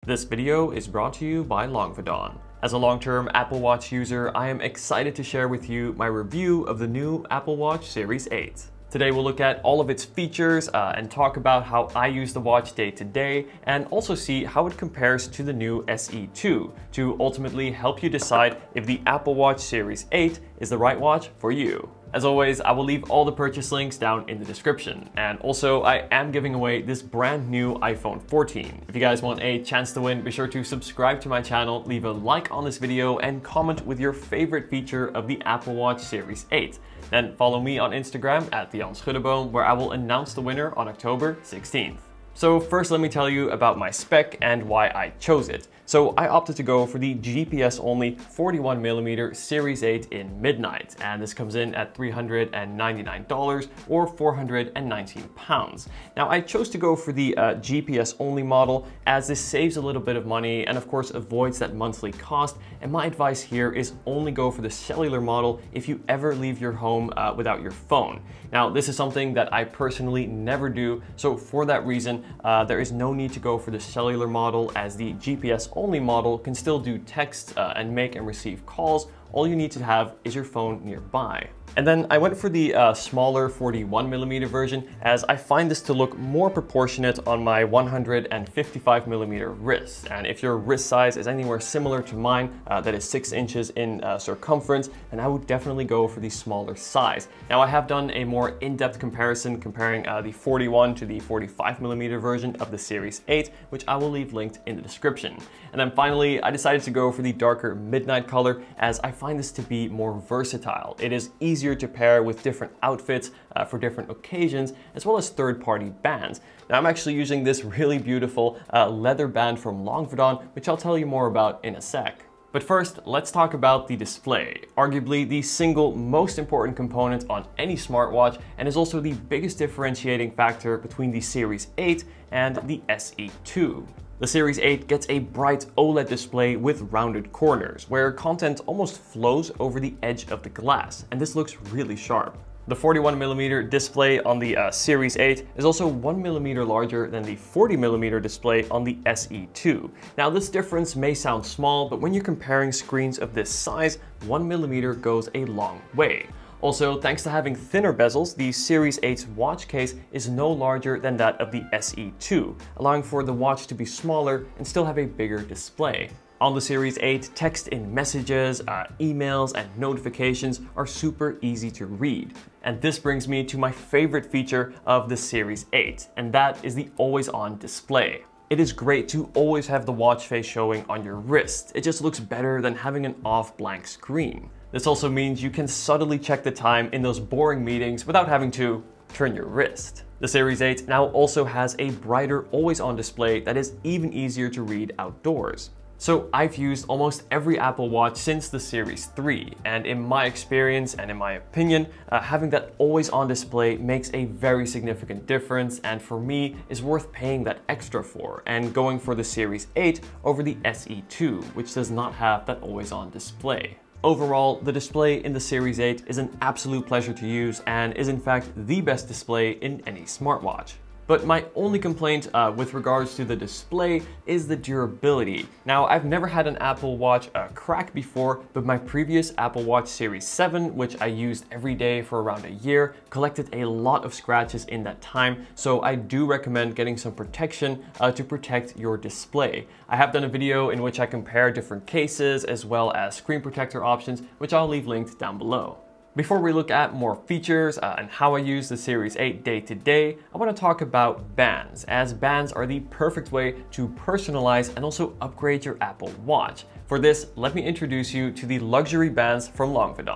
This video is brought to you by Vulcan. As a long-term Apple Watch user, I am excited to share with you my review of the new Apple Watch Series 8. Today we'll look at all of its features and talk about how I use the watch day to day, and also see how it compares to the new SE2 to ultimately help you decide if the Apple Watch Series 8 is the right watch for you. As always, I will leave all the purchase links down in the description. And also, I am giving away this brand new iPhone 14. If you guys want a chance to win, be sure to subscribe to my channel, leave a like on this video, and comment with your favorite feature of the Apple Watch Series 8. Then follow me on Instagram at Dion Schuddeboom, where I will announce the winner on October 16th. So first, let me tell you about my spec and why I chose it. So I opted to go for the GPS-only 41mm Series 8 in Midnight, and this comes in at $399 or £419. Now I chose to go for the GPS-only model as this saves a little bit of money and of course avoids that monthly cost, and my advice here is only go for the cellular model if you ever leave your home without your phone. Now this is something that I personally never do, so for that reason there is no need to go for the cellular model, as the GPS-only model can still do text and make and receive calls. All you need to have is your phone nearby. And then I went for the smaller 41mm version, as I find this to look more proportionate on my 155mm wrist. And if your wrist size is anywhere similar to mine, that is 6 inches in circumference, then I would definitely go for the smaller size. Now I have done a more in-depth comparison comparing the 41 to the 45mm version of the Series 8, which I will leave linked in the description. And then finally, I decided to go for the darker midnight color, as I find this to be more versatile. It is easier to pair with different outfits for different occasions, as well as third-party bands. Now I'm actually using this really beautiful leather band from Vulcan, which I'll tell you more about in a sec. But first, let's talk about the display, arguably the single most important component on any smartwatch, and is also the biggest differentiating factor between the Series 8 and the SE2. The Series 8 gets a bright OLED display with rounded corners, where content almost flows over the edge of the glass, and this looks really sharp. The 41mm display on the Series 8 is also 1mm larger than the 40mm display on the SE2. Now this difference may sound small, but when you're comparing screens of this size, 1mm goes a long way. Also, thanks to having thinner bezels, the Series 8's watch case is no larger than that of the SE2, allowing for the watch to be smaller and still have a bigger display. On the Series 8, text in messages, emails, and notifications are super easy to read. And this brings me to my favorite feature of the Series 8, and that is the always-on display. It is great to always have the watch face showing on your wrist. It just looks better than having an off blank screen. This also means you can subtly check the time in those boring meetings without having to turn your wrist. The Series 8 now also has a brighter always-on display that is even easier to read outdoors. So I've used almost every Apple Watch since the Series 3, and in my experience and in my opinion, having that always-on display makes a very significant difference, and for me is worth paying that extra for, and going for the Series 8 over the SE2, which does not have that always-on display. Overall, the display in the Series 8 is an absolute pleasure to use and is in fact the best display in any smartwatch. But my only complaint with regards to the display is the durability. Now, I've never had an Apple Watch crack before, but my previous Apple Watch Series 7, which I used every day for around a year, collected a lot of scratches in that time, so I do recommend getting some protection to protect your display. I have done a video in which I compare different cases as well as screen protector options, which I'll leave linked down below. Before we look at more features and how I use the Series 8 day to day, I want to talk about bands, as bands are the perfect way to personalize and also upgrade your Apple Watch. For this, let me introduce you to the luxury bands from Vulcan.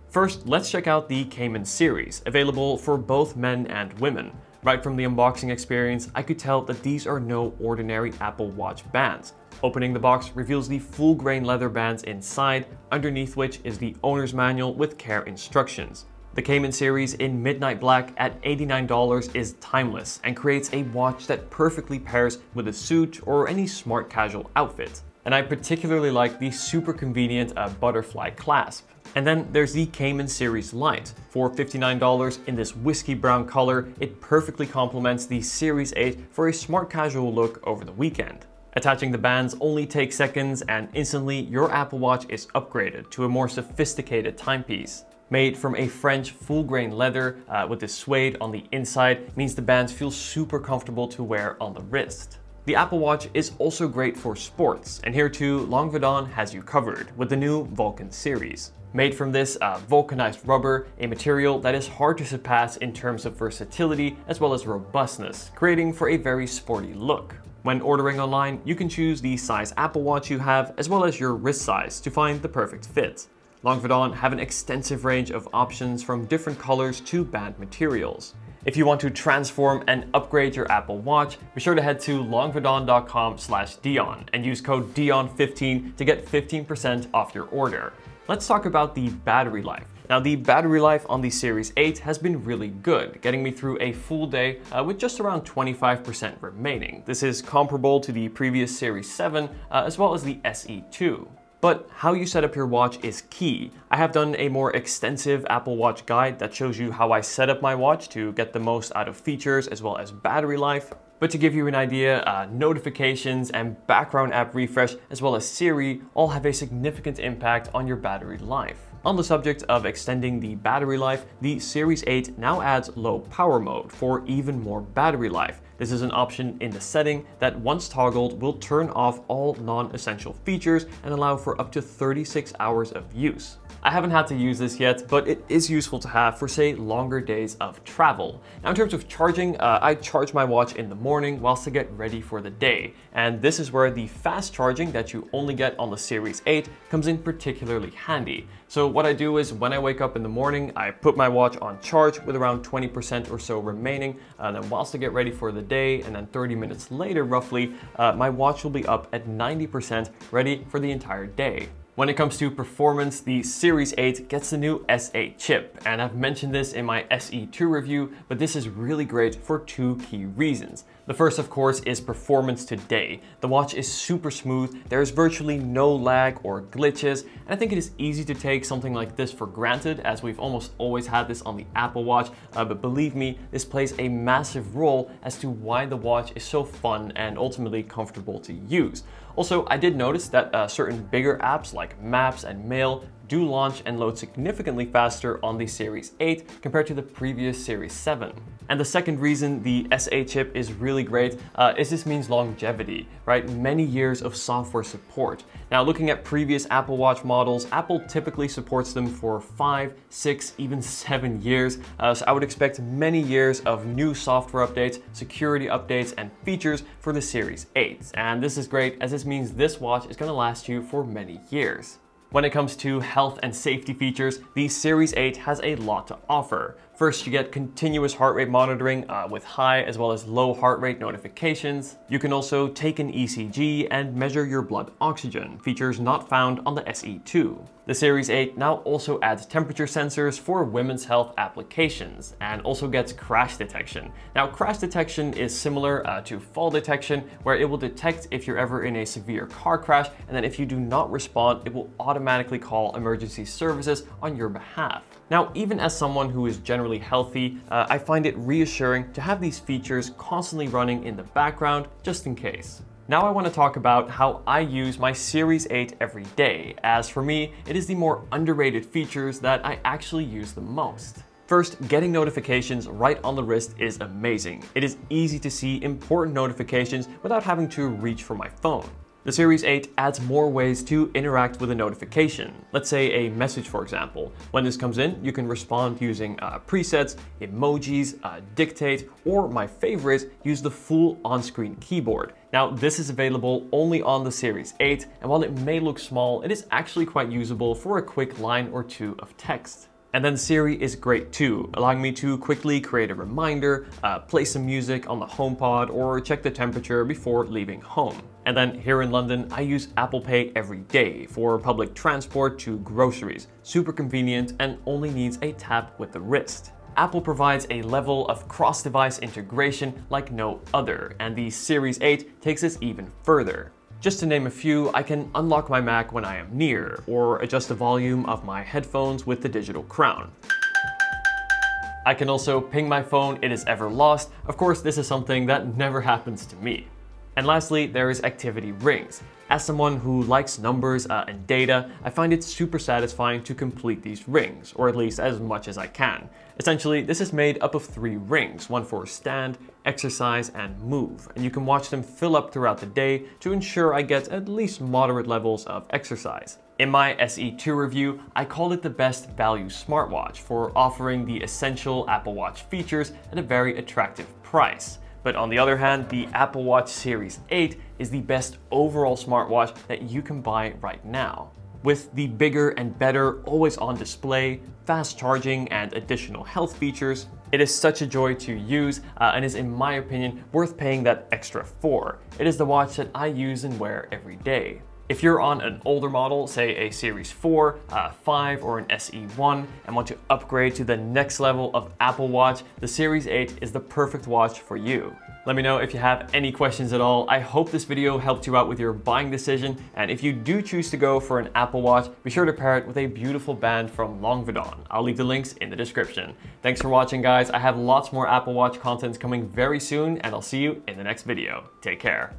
First, let's check out the Cayman Series, available for both men and women. Right from the unboxing experience, I could tell that these are no ordinary Apple Watch bands. Opening the box reveals the full grain leather bands inside, underneath which is the owner's manual with care instructions. The Cayman Series in Midnight Black at $89 is timeless and creates a watch that perfectly pairs with a suit or any smart casual outfit. And I particularly like the super convenient butterfly clasp. And then there's the Cayman Series Lite. For $59 in this whiskey brown color, it perfectly complements the Series 8 for a smart casual look over the weekend. Attaching the bands only takes seconds, and instantly your Apple Watch is upgraded to a more sophisticated timepiece. Made from a French full-grain leather with this suede on the inside means the bands feel super comfortable to wear on the wrist. The Apple Watch is also great for sports, and here too, Longvidon has you covered with the new Vulcan Series. Made from this vulcanized rubber, a material that is hard to surpass in terms of versatility as well as robustness, creating for a very sporty look. When ordering online, you can choose the size Apple Watch you have as well as your wrist size to find the perfect fit. Longvidon have an extensive range of options from different colors to band materials. If you want to transform and upgrade your Apple Watch, be sure to head to longvidon.com/Dion and use code Dion15 to get 15% off your order. Let's talk about the battery life. Now, the battery life on the Series 8 has been really good, getting me through a full day with just around 25% remaining. This is comparable to the previous Series 7 as well as the SE2. But how you set up your watch is key. I have done a more extensive Apple Watch guide that shows you how I set up my watch to get the most out of features as well as battery life. But to give you an idea, notifications and background app refresh as well as Siri all have a significant impact on your battery life. On the subject of extending the battery life, the Series 8 now adds low power mode for even more battery life. This is an option in the setting that once toggled will turn off all non-essential features and allow for up to 36 hours of use. I haven't had to use this yet, but it is useful to have for, say, longer days of travel. Now, in terms of charging, I charge my watch in the morning whilst I get ready for the day. And this is where the fast charging that you only get on the Series 8 comes in particularly handy. So what I do is when I wake up in the morning, I put my watch on charge with around 20% or so remaining. Then whilst I get ready for the day, and then 30 minutes later roughly, my watch will be up at 90% ready for the entire day. When it comes to performance, the Series 8 gets the new S8 chip, and I've mentioned this in my SE2 review, but this is really great for two key reasons. The first, of course, is performance today. The watch is super smooth, there's virtually no lag or glitches, and I think it is easy to take something like this for granted, as we've almost always had this on the Apple Watch, but believe me, this plays a massive role as to why the watch is so fun and ultimately comfortable to use. Also, I did notice that certain bigger apps like Maps and Mail do launch and load significantly faster on the Series 8 compared to the previous Series 7. And the second reason the S8 chip is really great is this means longevity, right? Many years of software support. Now, looking at previous Apple Watch models, Apple typically supports them for 5, 6, even 7 years. So I would expect many years of new software updates, security updates, and features for the Series 8. And this is great as this means this watch is going to last you for many years. When it comes to health and safety features, the Series 8 has a lot to offer. First, you get continuous heart rate monitoring with high as well as low heart rate notifications. You can also take an ECG and measure your blood oxygen, features not found on the SE2. The Series 8 now also adds temperature sensors for women's health applications and also gets crash detection. Now, crash detection is similar to fall detection, where it will detect if you're ever in a severe car crash, and then if you do not respond, it will automatically call emergency services on your behalf. Now, even as someone who is generally healthy, I find it reassuring to have these features constantly running in the background just in case. Now I want to talk about how I use my Series 8 every day, as for me, it is the more underrated features that I actually use the most. First, getting notifications right on the wrist is amazing. It is easy to see important notifications without having to reach for my phone. The Series 8 adds more ways to interact with a notification. Let's say a message, for example. When this comes in, you can respond using presets, emojis, dictate, or my favorite, use the full on-screen keyboard. Now, this is available only on the Series 8, and while it may look small, it is actually quite usable for a quick line or two of text. And then Siri is great too, allowing me to quickly create a reminder, play some music on the HomePod, or check the temperature before leaving home. And then here in London, I use Apple Pay every day for public transport to groceries. Super convenient and only needs a tap with the wrist. Apple provides a level of cross-device integration like no other, and the Series 8 takes this even further. Just to name a few, I can unlock my Mac when I am near, or adjust the volume of my headphones with the digital crown. I can also ping my phone if it is ever lost. Of course, this is something that never happens to me. And lastly, there is activity rings. As someone who likes numbers and data, I find it super satisfying to complete these rings, or at least as much as I can. Essentially, this is made up of 3 rings, one for stand, exercise, and move, and you can watch them fill up throughout the day to ensure I get at least moderate levels of exercise. In my SE2 review, I called it the best value smartwatch for offering the essential Apple Watch features at a very attractive price. But on the other hand, the Apple Watch Series 8 is the best overall smartwatch that you can buy right now. With the bigger and better always-on display, fast charging, and additional health features, it is such a joy to use and is, in my opinion, worth paying that extra for. It is the watch that I use and wear every day. If you're on an older model, say a Series 4, 5, or an SE1, and want to upgrade to the next level of Apple Watch, the Series 8 is the perfect watch for you. Let me know if you have any questions at all. I hope this video helped you out with your buying decision, and if you do choose to go for an Apple Watch, be sure to pair it with a beautiful band from Longvidon. I'll leave the links in the description. Thanks for watching, guys. I have lots more Apple Watch content coming very soon, and I'll see you in the next video. Take care.